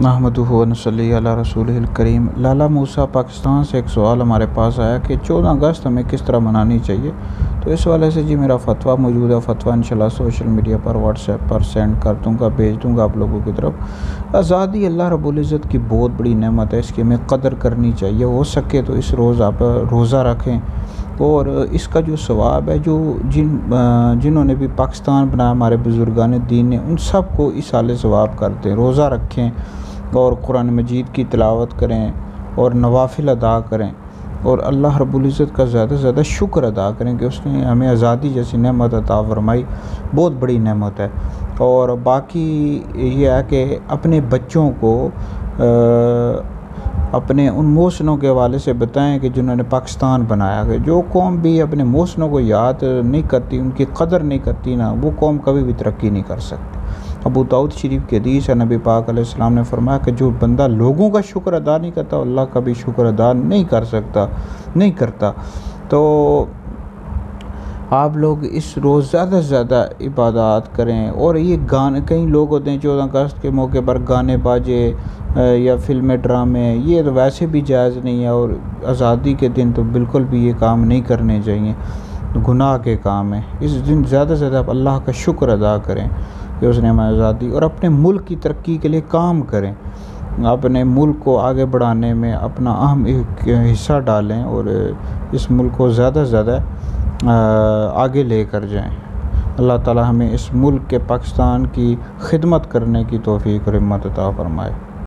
नहमदुहु व नसल्ली अला रसूलिहिल करीम। लाला मूसा पाकिस्तान से एक सवाल हमारे पास आया कि 14 अगस्त हमें किस तरह मनानी चाहिए। तो इस वाले से जी मेरा फ़तवा मौजूद है। फ़तवा इंशाल्लाह सोशल मीडिया पर व्हाट्सएप पर सेंड कर दूँगा, भेज दूँगा आप लोगों की तरफ। आज़ादी अल्लाह रब्बुल इज़्ज़त की बहुत बड़ी नेमत है, इसकी हमें कदर करनी चाहिए। हो सके तो इस रोज़ आप रोज़ा रखें और इसका जो सवाब है, जो जिन्होंने भी पाकिस्तान बनाया हमारे बुज़ुर्गान दीन ने, उन सब को इस साल सवाब करते हैं। रोज़ा रखें और कुरान मजीद की तिलावत करें और नवाफिल अदा करें और अल्लाह रब्बुल इज़्ज़त का ज़्यादा से ज़्यादा शुक्र अदा करें कि उसने हमें आज़ादी जैसी नेमत अता फरमाई। बहुत बड़ी नेमत है। और बाकी ये है कि अपने बच्चों को अपने उन मोहसिनों के हवाले से बताएं कि जिन्होंने पाकिस्तान बनाया है। जो कौम भी अपने मोहसिनों को याद नहीं करती, उनकी कदर नहीं करती ना, वो कौम कभी भी तरक्की नहीं कर सकती। अबू दाऊद शरीफ के हदीस है, नबी पाक अलैहिस्सलाम ने फरमाया कि जो बंदा लोगों का शुक्र अदा नहीं करता, अल्लाह का भी शुक्र अदा नहीं कर सकता, नहीं करता। तो आप लोग इस रोज़ ज़्यादा से ज़्यादा इबादत करें। और ये गाने, कई लोग होते हैं 14 अगस्त के मौके पर गाने बाजे या फिल्में ड्रामे, ये तो वैसे भी जायज़ नहीं है। और आज़ादी के दिन तो बिल्कुल भी ये काम नहीं करने चाहिए, गुनाह के काम है। इस दिन ज़्यादा से ज़्यादा आप अल्लाह का शुक्र अदा करें कि उसने हमें आज़ादी, और अपने मुल्क की तरक्की के लिए काम करें। अपने मुल्क को आगे बढ़ाने में अपना अहम हिस्सा डालें और इस मुल्क को ज़्यादा से ज़्यादा आगे लेकर जाएं। अल्लाह ताला हमें इस मुल्क के पाकिस्तान की खिदमत करने की तौफीक और हिम्मत अता फरमाए।